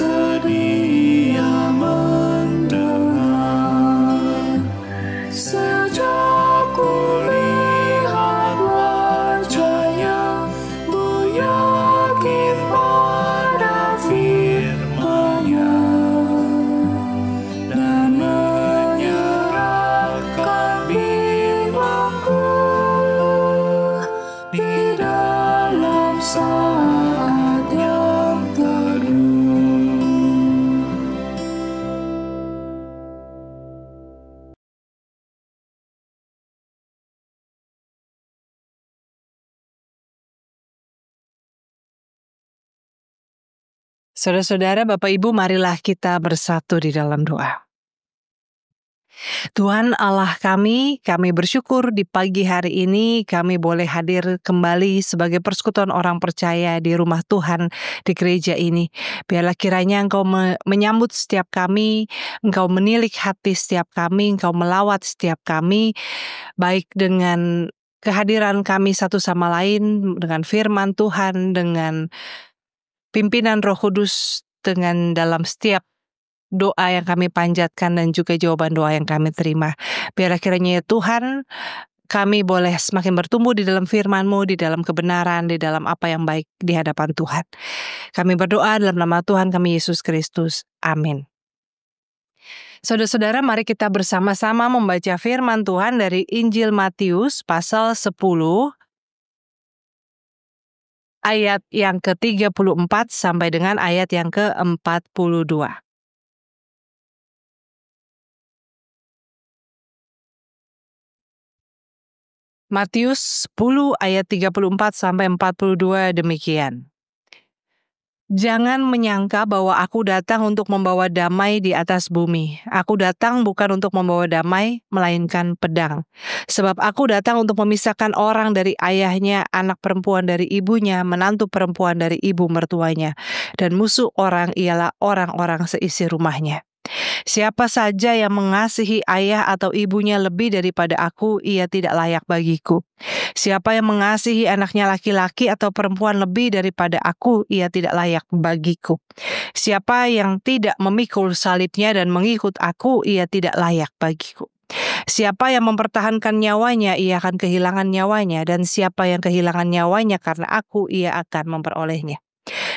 sedia mendengar. Sejak kulihat wajahnya, ku yakin pada firman-Nya dan menyerahkan bimbangku di dalam saat yang teduh. Saudara-saudara, Bapak Ibu, marilah kita bersatu di dalam doa. Tuhan Allah kami bersyukur di pagi hari ini kami boleh hadir kembali sebagai persekutuan orang percaya di rumah Tuhan di gereja ini. Biarlah kiranya Engkau menyambut setiap kami, Engkau menilik hati setiap kami, Engkau melawat setiap kami, baik dengan kehadiran kami satu sama lain, dengan firman Tuhan, dengan pimpinan Roh Kudus, dengan dalam setiap doa yang kami panjatkan dan juga jawaban doa yang kami terima. Biarlah kiranya ya Tuhan, kami boleh semakin bertumbuh di dalam firman-Mu, di dalam kebenaran, di dalam apa yang baik di hadapan Tuhan. Kami berdoa dalam nama Tuhan kami Yesus Kristus. Amin. Saudara-saudara, mari kita bersama-sama membaca firman Tuhan dari Injil Matius pasal 10, ayat yang ke-34 sampai dengan ayat yang ke-42. Matius 10 ayat 34 sampai 42 demikian. Jangan menyangka bahwa aku datang untuk membawa damai di atas bumi. Aku datang bukan untuk membawa damai, melainkan pedang. Sebab aku datang untuk memisahkan orang dari ayahnya, anak perempuan dari ibunya, menantu perempuan dari ibu mertuanya. Dan musuh orang ialah orang-orang seisi rumahnya. Siapa saja yang mengasihi ayah atau ibunya lebih daripada aku, ia tidak layak bagiku. Siapa yang mengasihi anaknya laki-laki atau perempuan lebih daripada aku, ia tidak layak bagiku. Siapa yang tidak memikul salibnya dan mengikut aku, ia tidak layak bagiku. Siapa yang mempertahankan nyawanya, ia akan kehilangan nyawanya, dan siapa yang kehilangan nyawanya karena aku, ia akan memperolehnya.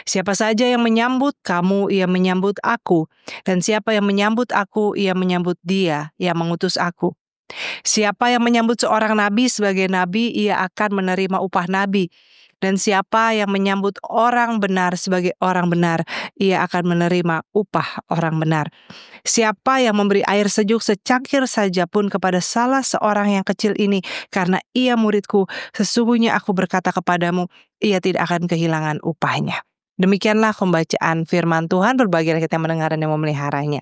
Siapa saja yang menyambut kamu, ia menyambut aku. Dan siapa yang menyambut aku, ia menyambut Dia yang mengutus aku. Siapa yang menyambut seorang nabi sebagai nabi, ia akan menerima upah nabi. Dan siapa yang menyambut orang benar sebagai orang benar, ia akan menerima upah orang benar. Siapa yang memberi air sejuk secangkir saja pun kepada salah seorang yang kecil ini, karena ia muridku, sesungguhnya aku berkata kepadamu, ia tidak akan kehilangan upahnya. Demikianlah pembacaan firman Tuhan, berbahagialah kita mendengar dan yang memeliharanya.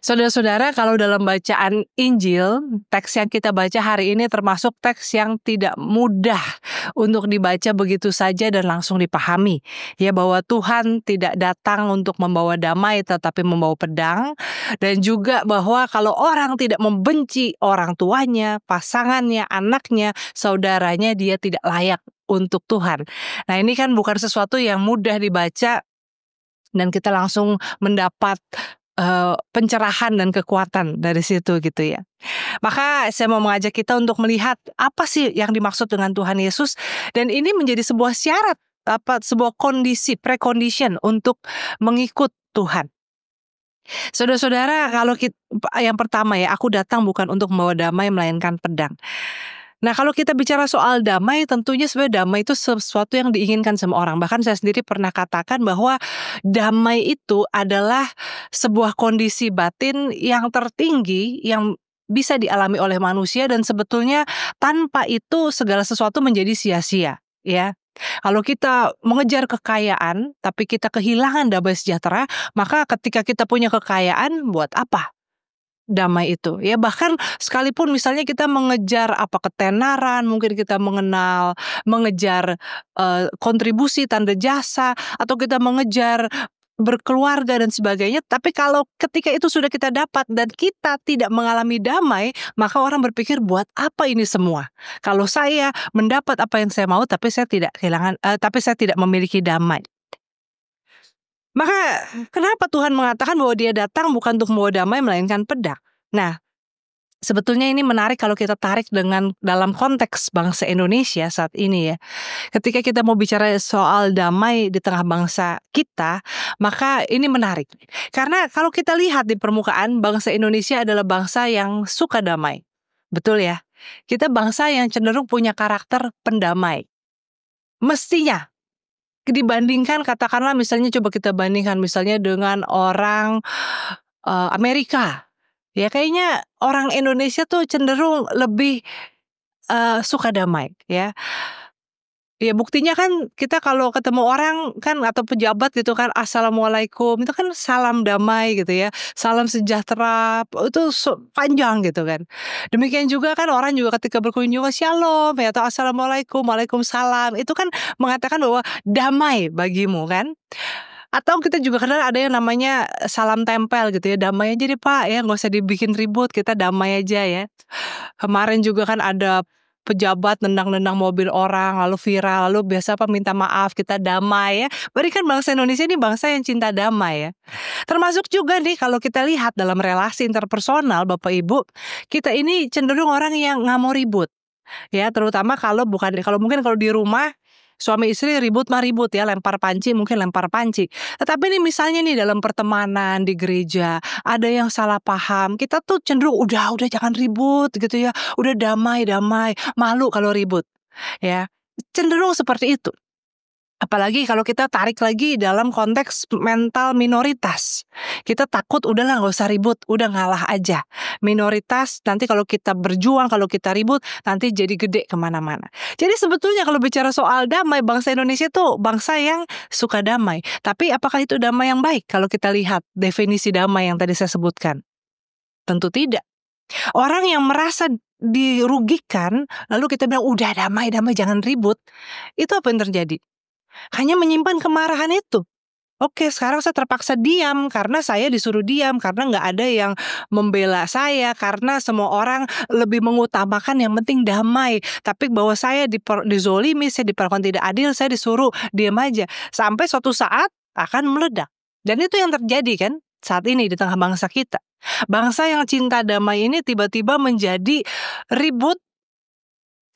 Saudara-saudara, kalau dalam bacaan Injil, teks yang kita baca hari ini termasuk teks yang tidak mudah untuk dibaca begitu saja dan langsung dipahami. Ya, bahwa Tuhan tidak datang untuk membawa damai tetapi membawa pedang, dan juga bahwa kalau orang tidak membenci orang tuanya, pasangannya, anaknya, saudaranya, dia tidak layak untuk Tuhan. Nah, ini kan bukan sesuatu yang mudah dibaca dan kita langsung mendapat pencerahan dan kekuatan dari situ gitu ya. Maka saya mau mengajak kita untuk melihat apa sih yang dimaksud dengan Tuhan Yesus, dan ini menjadi sebuah syarat, sebuah kondisi, precondition untuk mengikut Tuhan. Saudara-saudara, kalau yang pertama ya, aku datang bukan untuk membawa damai melainkan pedang. Nah, kalau kita bicara soal damai, tentunya sebenarnya damai itu sesuatu yang diinginkan sama orang. Bahkan saya sendiri pernah katakan bahwa damai itu adalah sebuah kondisi batin yang tertinggi yang bisa dialami oleh manusia, dan sebetulnya tanpa itu segala sesuatu menjadi sia-sia, ya. Kalau kita mengejar kekayaan tapi kita kehilangan damai sejahtera, maka ketika kita punya kekayaan, buat apa damai itu? Ya, bahkan sekalipun misalnya kita mengejar ketenaran, mungkin kita mengejar kontribusi tanda jasa, atau kita mengejar berkeluarga dan sebagainya, tapi kalau ketika itu sudah kita dapat dan kita tidak mengalami damai, maka orang berpikir, buat apa ini semua? Kalau saya mendapat apa yang saya mau tapi saya tidak memiliki damai. Maka kenapa Tuhan mengatakan bahwa Dia datang bukan untuk membawa damai melainkan pedang? Nah, sebetulnya ini menarik kalau kita tarik dengan dalam konteks bangsa Indonesia saat ini ya. Ketika kita mau bicara soal damai di tengah bangsa kita, maka ini menarik. Karena kalau kita lihat di permukaan, bangsa Indonesia adalah bangsa yang suka damai. Betul ya? Kita bangsa yang cenderung punya karakter pendamai. Mestinya. Dibandingkan katakanlah misalnya coba kita bandingkan misalnya dengan orang Amerika. Ya kayaknya orang Indonesia tuh cenderung lebih suka damai ya. Ya buktinya kan kita kalau ketemu orang kan atau pejabat gitu kan assalamualaikum itu kan salam damai gitu ya, salam sejahtera itu panjang gitu kan. Demikian juga kan orang juga ketika berkunjung shalom ya atau assalamualaikum, waalaikumsalam itu kan mengatakan bahwa damai bagimu kan. Atau kita juga kenal ada yang namanya salam tempel gitu ya, damai aja deh Pak ya, nggak usah dibikin ribut, kita damai aja ya. Kemarin juga kan ada pejabat nendang-nendang mobil orang, lalu viral, lalu biasa apa minta maaf, kita damai ya. Berarti kan bangsa Indonesia ini bangsa yang cinta damai ya. Termasuk juga nih kalau kita lihat dalam relasi interpersonal Bapak Ibu, kita ini cenderung orang yang nggak mau ribut. Ya, terutama kalau mungkin kalau di rumah suami istri ribut mah ribut ya, lempar panci mungkin lempar panci. Tetapi nih misalnya nih dalam pertemanan di gereja, ada yang salah paham, kita tuh cenderung udah jangan ribut gitu ya. Udah damai, malu kalau ribut. Ya. Cenderung seperti itu. Apalagi kalau kita tarik lagi dalam konteks mental minoritas. Kita takut udahlah nggak usah ribut, udah ngalah aja. Minoritas nanti kalau kita berjuang, kalau kita ribut, nanti jadi gede kemana-mana. Jadi sebetulnya kalau bicara soal damai, bangsa Indonesia tuh bangsa yang suka damai. Tapi apakah itu damai yang baik kalau kita lihat definisi damai yang tadi saya sebutkan? Tentu tidak. Orang yang merasa dirugikan, lalu kita bilang udah damai, jangan ribut. Itu apa yang terjadi? Hanya menyimpan kemarahan itu. Oke, sekarang saya terpaksa diam karena saya disuruh diam, karena nggak ada yang membela saya, karena semua orang lebih mengutamakan yang penting damai. Tapi bahwa saya dizolimi, saya diperlakukan tidak adil, saya disuruh diam aja. Sampai suatu saat akan meledak. Dan itu yang terjadi kan saat ini di tengah bangsa kita. Bangsa yang cinta damai ini tiba-tiba menjadi ribut.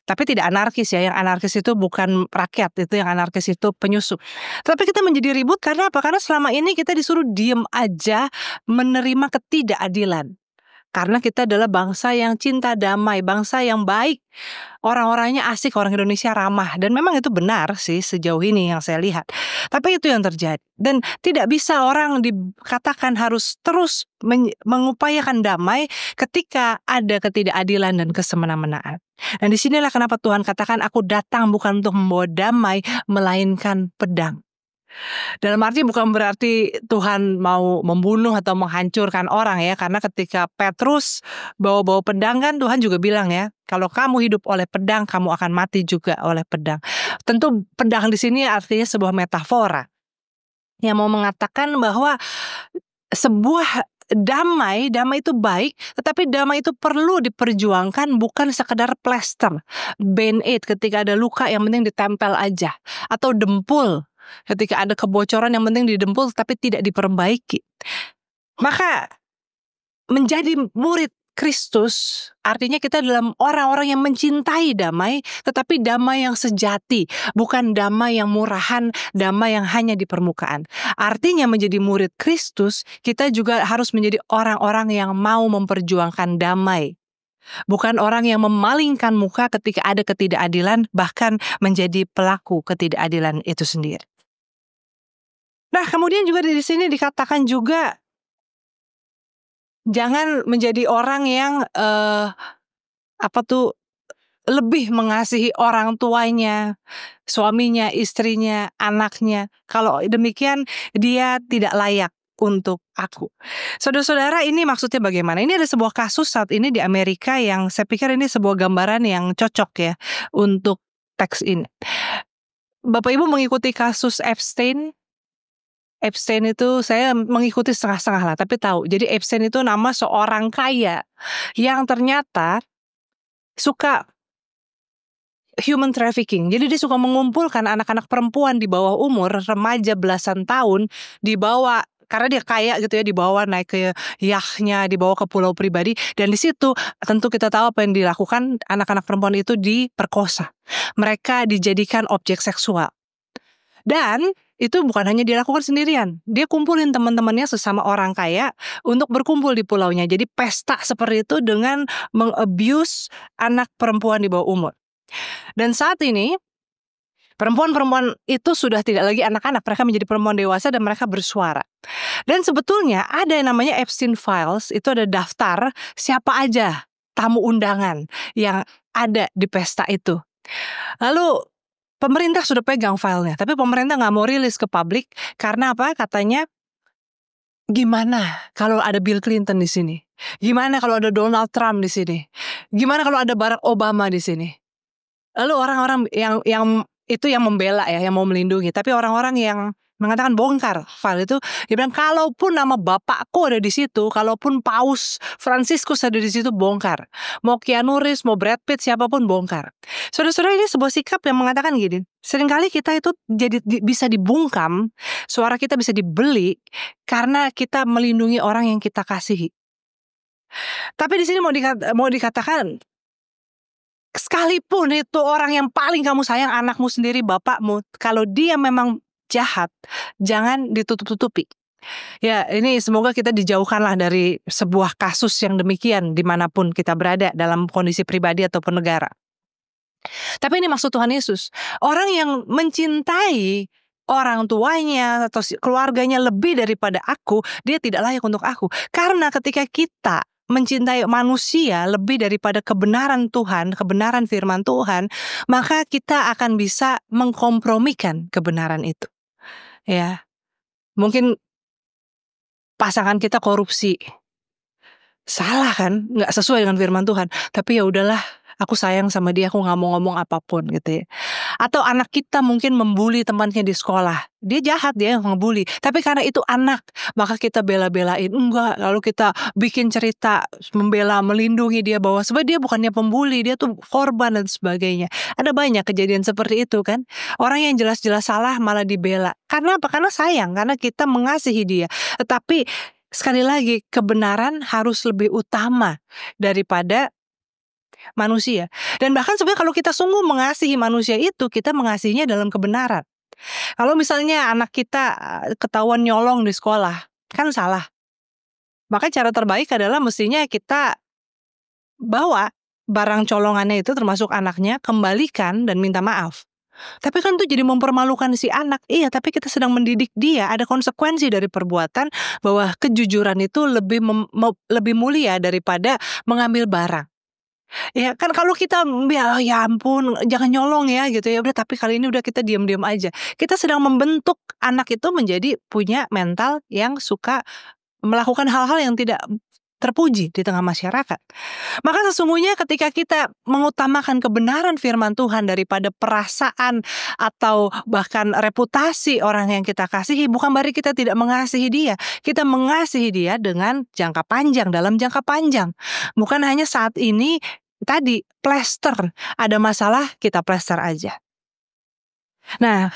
Tapi tidak anarkis ya, yang anarkis itu bukan rakyat, itu yang anarkis itu penyusup. Tapi kita menjadi ribut karena apa? Karena selama ini kita disuruh diem aja menerima ketidakadilan. Karena kita adalah bangsa yang cinta damai, bangsa yang baik. Orang-orangnya asik, orang Indonesia ramah. Dan memang itu benar sih sejauh ini yang saya lihat. Tapi itu yang terjadi. Dan tidak bisa orang dikatakan harus terus mengupayakan damai ketika ada ketidakadilan dan kesemena-menaan. Dan disinilah kenapa Tuhan katakan aku datang bukan untuk membawa damai, melainkan pedang. Dalam arti bukan berarti Tuhan mau membunuh atau menghancurkan orang ya, karena ketika Petrus bawa-bawa pedang kan Tuhan juga bilang ya, kalau kamu hidup oleh pedang, kamu akan mati juga oleh pedang. Tentu pedang di sini artinya sebuah metafora yang mau mengatakan bahwa sebuah damai itu baik, tetapi damai itu perlu diperjuangkan, bukan sekedar plester, band-aid ketika ada luka yang penting ditempel aja, atau dempul ketika ada kebocoran yang penting didempul tapi tidak diperbaiki. Maka menjadi murid Kristus artinya kita dalam orang-orang yang mencintai damai, tetapi damai yang sejati, bukan damai yang murahan, damai yang hanya di permukaan. Artinya menjadi murid Kristus, kita juga harus menjadi orang-orang yang mau memperjuangkan damai. Bukan orang yang memalingkan muka ketika ada ketidakadilan, bahkan menjadi pelaku ketidakadilan itu sendiri. Nah, kemudian juga di sini dikatakan juga jangan menjadi orang yang lebih mengasihi orang tuanya, suaminya, istrinya, anaknya. Kalau demikian dia tidak layak untuk aku. Saudara-saudara, ini maksudnya bagaimana? Ini ada sebuah kasus saat ini di Amerika yang saya pikir ini sebuah gambaran yang cocok ya untuk teks ini. Bapak Ibu mengikuti kasus Epstein itu saya mengikuti setengah-setengah lah, tapi tahu. Jadi Epstein itu nama seorang kaya yang ternyata suka human trafficking. Jadi dia suka mengumpulkan anak-anak perempuan di bawah umur, remaja belasan tahun, dibawa karena dia kaya gitu ya, dibawa naik ke yachtnya, dibawa ke pulau pribadi, dan di situ tentu kita tahu apa yang dilakukan. Anak-anak perempuan itu diperkosa, mereka dijadikan objek seksual. Dan itu bukan hanya dilakukan sendirian, dia kumpulin teman-temannya sesama orang kaya untuk berkumpul di pulaunya. Jadi pesta seperti itu dengan mengabuse anak perempuan di bawah umur. Dan saat ini perempuan-perempuan itu sudah tidak lagi anak-anak, mereka menjadi perempuan dewasa dan mereka bersuara. Dan sebetulnya ada yang namanya Epstein Files, itu ada daftar siapa aja tamu undangan yang ada di pesta itu. Lalu pemerintah sudah pegang filenya, tapi pemerintah nggak mau rilis ke publik karena apa? Katanya, gimana kalau ada Bill Clinton di sini? Gimana kalau ada Donald Trump di sini? Gimana kalau ada Barack Obama di sini? Lalu orang-orang yang itu yang membela ya, yang mau melindungi. Tapi orang-orang yang mengatakan bongkar file itu, dia bilang kalaupun nama bapakku ada di situ, kalaupun Paus Franciscus ada di situ, bongkar. Mau Keanu Reeves, mau Brad Pitt, siapapun bongkar. Saudara-saudara, ini sebuah sikap yang mengatakan gini, seringkali kita itu jadi bisa dibungkam, suara kita bisa dibeli karena kita melindungi orang yang kita kasihi. Tapi di sini mau dikatakan, sekalipun itu orang yang paling kamu sayang, anakmu sendiri, bapakmu, kalau dia memang jahat, jangan ditutup-tutupi. Ya, ini semoga kita dijauhkanlah dari sebuah kasus yang demikian dimanapun kita berada dalam kondisi pribadi ataupun negara. Tapi ini maksud Tuhan Yesus. Orang yang mencintai orang tuanya atau keluarganya lebih daripada aku, dia tidak layak untuk aku. Karena ketika kita mencintai manusia lebih daripada kebenaran Tuhan, kebenaran firman Tuhan, maka kita akan bisa mengkompromikan kebenaran itu. Ya, mungkin pasangan kita korupsi, salah kan, nggak sesuai dengan firman Tuhan. Tapi ya udahlah, aku sayang sama dia, aku nggak mau ngomong apapun gitu ya. Atau anak kita mungkin membuli temannya di sekolah, dia jahat, dia yang ngebully. Tapi karena itu anak, maka kita bela-belain, enggak. Lalu kita bikin cerita membela, melindungi dia bahwa sebenarnya dia bukannya pembuli, dia tuh korban dan sebagainya. Ada banyak kejadian seperti itu kan. Orang yang jelas-jelas salah malah dibela. Karena apa? Karena sayang, karena kita mengasihi dia. Tetapi sekali lagi, kebenaran harus lebih utama daripada manusia. Dan bahkan sebenarnya kalau kita sungguh mengasihi manusia itu, kita mengasihinya dalam kebenaran. Kalau misalnya anak kita ketahuan nyolong di sekolah, kan salah. Maka cara terbaik adalah mestinya kita bawa barang colongannya itu, termasuk anaknya, kembalikan dan minta maaf. Tapi kan itu jadi mempermalukan si anak. Iya, tapi kita sedang mendidik dia. Ada konsekuensi dari perbuatan, bahwa kejujuran itu lebih mulia daripada mengambil barang. Ya kan, kalau kita ya ampun jangan nyolong ya gitu ya, udah, tapi kali ini udah kita diam-diam aja. Kita sedang membentuk anak itu menjadi punya mental yang suka melakukan hal-hal yang tidak terpuji di tengah masyarakat. Maka sesungguhnya ketika kita mengutamakan kebenaran firman Tuhan daripada perasaan atau bahkan reputasi orang yang kita kasihi, bukan berarti kita tidak mengasihi dia. Kita mengasihi dia dengan jangka panjang, dalam jangka panjang. Bukan hanya saat ini, tadi plester, ada masalah kita plester aja. Nah,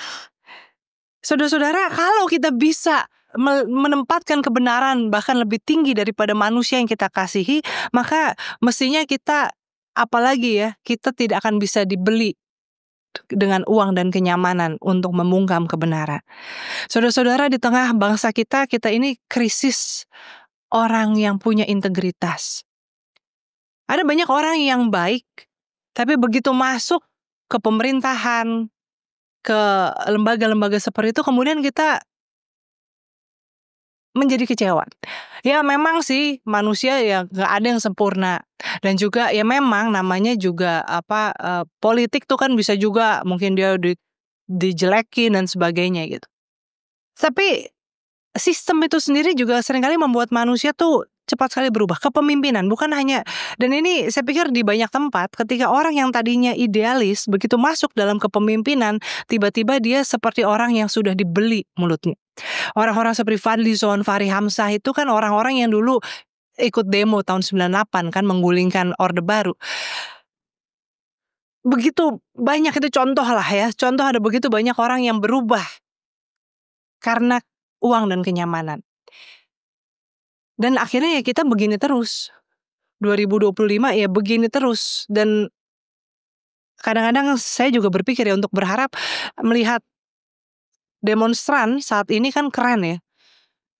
saudara-saudara, kalau kita bisa menempatkan kebenaran bahkan lebih tinggi daripada manusia yang kita kasihi, maka mestinya kita, apalagi ya, kita tidak akan bisa dibeli dengan uang dan kenyamanan untuk membungkam kebenaran. Saudara-saudara, di tengah bangsa kita ini krisis orang yang punya integritas. Ada banyak orang yang baik, tapi begitu masuk ke pemerintahan, ke lembaga-lembaga seperti itu, kemudian kita menjadi kecewa. Ya memang sih manusia ya nggak ada yang sempurna, dan juga ya memang namanya juga politik tuh kan bisa juga mungkin dia dijelekin dan sebagainya gitu. Tapi sistem itu sendiri juga seringkali membuat manusia tuh cepat sekali berubah. Kepemimpinan bukan hanya, dan ini saya pikir di banyak tempat, ketika orang yang tadinya idealis begitu masuk dalam kepemimpinan, tiba-tiba dia seperti orang yang sudah dibeli mulutnya. Orang-orang seperti Fadlizon, Fahri Hamzah itu kan orang-orang yang dulu ikut demo tahun 98 kan, menggulingkan Orde Baru. begitu banyak itu contoh lah ya. Contoh ada begitu banyak orang yang berubah karena uang dan kenyamanan. Dan akhirnya ya kita begini terus. 2025 ya begini terus. Dan kadang-kadang saya juga berpikir ya untuk berharap melihat demonstran saat ini kan keren ya.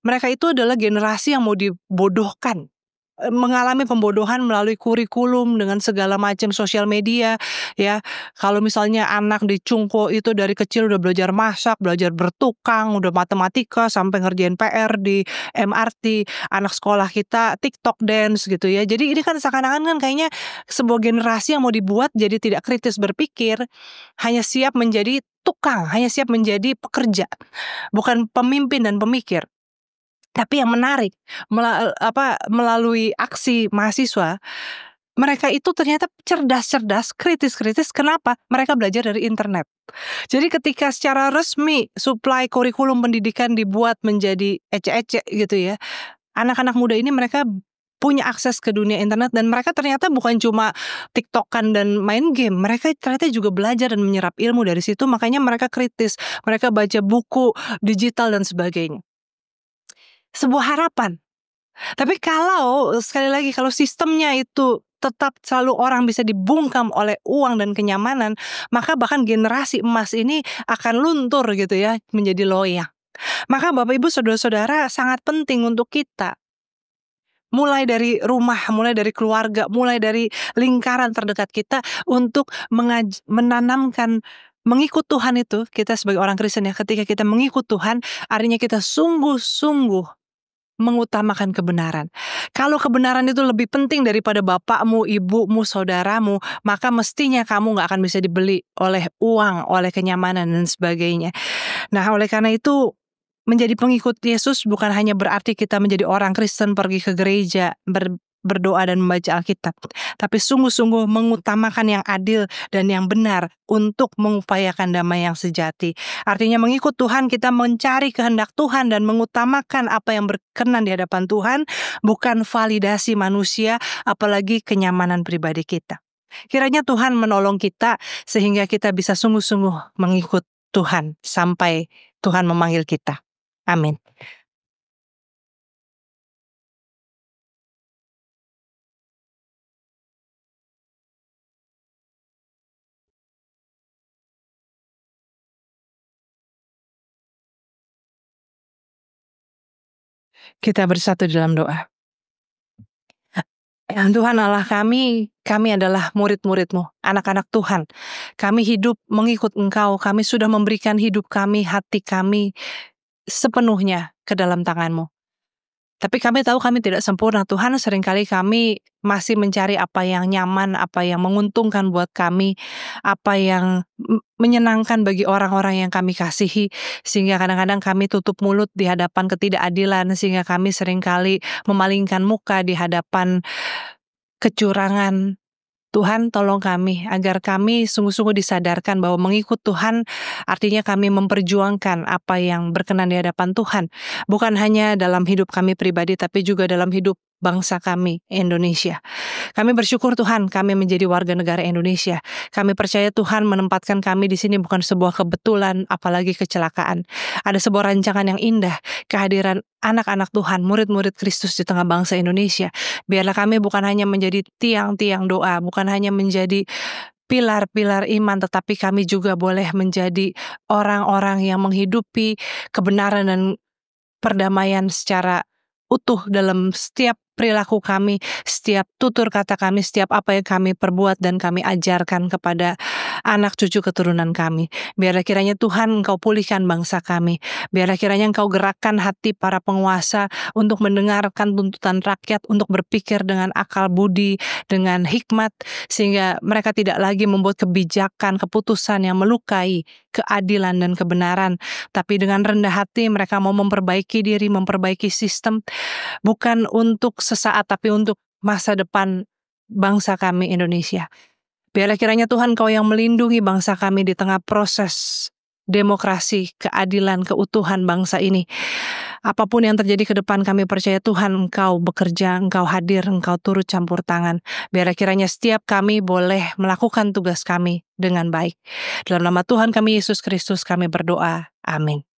Mereka itu adalah generasi yang mau dibodohkan. Mengalami pembodohan melalui kurikulum dengan segala macam sosial media ya. Kalau misalnya anak di Cungko itu dari kecil udah belajar masak, belajar bertukang, udah matematika sampai ngerjain PR di MRT, anak sekolah kita TikTok dance gitu ya. Jadi ini kan seakan-akan kan kayaknya sebuah generasi yang mau dibuat jadi tidak kritis berpikir, hanya siap menjadi tukang, hanya siap menjadi pekerja, bukan pemimpin dan pemikir. Tapi yang menarik, melalui aksi mahasiswa, mereka itu ternyata cerdas-cerdas, kritis-kritis. Kenapa? Mereka belajar dari internet. Jadi ketika secara resmi suplai kurikulum pendidikan dibuat menjadi ecek-ecek gitu ya, anak-anak muda ini mereka punya akses ke dunia internet dan mereka ternyata bukan cuma TikTokan dan main game, mereka ternyata juga belajar dan menyerap ilmu dari situ. Makanya mereka kritis, mereka baca buku digital dan sebagainya. Sebuah harapan. Tapi kalau sekali lagi kalau sistemnya itu tetap selalu orang bisa dibungkam oleh uang dan kenyamanan, maka bahkan generasi emas ini akan luntur gitu ya, menjadi loyang. Maka Bapak Ibu Saudara-saudara sangat penting untuk kita, mulai dari rumah, mulai dari keluarga, mulai dari lingkaran terdekat kita untuk menanamkan mengikut Tuhan itu. Kita sebagai orang Kristen ya, ketika kita mengikut Tuhan, artinya kita sungguh-sungguh mengutamakan kebenaran. Kalau kebenaran itu lebih penting daripada bapakmu, ibumu, saudaramu, maka mestinya kamu gak akan bisa dibeli oleh uang, oleh kenyamanan dan sebagainya. Nah, oleh karena itu menjadi pengikut Yesus bukan hanya berarti kita menjadi orang Kristen pergi ke gereja, berdoa dan membaca Alkitab, tapi sungguh-sungguh mengutamakan yang adil dan yang benar untuk mengupayakan damai yang sejati. Artinya mengikut Tuhan, kita mencari kehendak Tuhan dan mengutamakan apa yang berkenan di hadapan Tuhan, bukan validasi manusia, apalagi kenyamanan pribadi kita. Kiranya Tuhan menolong kita sehingga kita bisa sungguh-sungguh mengikut Tuhan sampai Tuhan memanggil kita. Amin. Kita bersatu dalam doa. Tuhan Allah kami adalah murid-murid-Mu, anak-anak Tuhan. Kami hidup mengikut Engkau, kami sudah memberikan hidup kami, hati kami sepenuhnya ke dalam tangan-Mu. Tapi kami tahu kami tidak sempurna Tuhan, seringkali kami masih mencari apa yang nyaman, apa yang menguntungkan buat kami, apa yang menyenangkan bagi orang-orang yang kami kasihi, sehingga kadang-kadang kami tutup mulut di hadapan ketidakadilan, sehingga kami seringkali memalingkan muka di hadapan kecurangan. Tuhan tolong kami agar kami sungguh-sungguh disadarkan bahwa mengikut Tuhan artinya kami memperjuangkan apa yang berkenan di hadapan Tuhan. Bukan hanya dalam hidup kami pribadi tapi juga dalam hidup bangsa kami, Indonesia. Kami bersyukur Tuhan kami menjadi warga negara Indonesia. Kami percaya Tuhan menempatkan kami di sini bukan sebuah kebetulan apalagi kecelakaan. Ada sebuah rancangan yang indah, kehadiran anak-anak Tuhan, murid-murid Kristus di tengah bangsa Indonesia. Biarlah kami bukan hanya menjadi tiang-tiang doa, bukan hanya menjadi pilar-pilar iman, tetapi kami juga boleh menjadi orang-orang yang menghidupi kebenaran dan perdamaian secara utuh dalam setiap perilaku kami, setiap tutur kata kami, setiap apa yang kami perbuat dan kami ajarkan kepada anak cucu keturunan kami. Biarlah kiranya Tuhan Engkau pulihkan bangsa kami. Biarlah kiranya Engkau gerakkan hati para penguasa untuk mendengarkan tuntutan rakyat, untuk berpikir dengan akal budi, dengan hikmat, sehingga mereka tidak lagi membuat kebijakan, keputusan yang melukai keadilan dan kebenaran. Tapi dengan rendah hati mereka mau memperbaiki diri, memperbaiki sistem, bukan untuk sesaat tapi untuk masa depan bangsa kami Indonesia. Biarlah kiranya Tuhan Kau yang melindungi bangsa kami di tengah proses demokrasi, keadilan, keutuhan bangsa ini. Apapun yang terjadi ke depan, kami percaya Tuhan Engkau bekerja, Engkau hadir, Engkau turut campur tangan. Biar kiranya setiap kami boleh melakukan tugas kami dengan baik. Dalam nama Tuhan kami Yesus Kristus kami berdoa. Amin.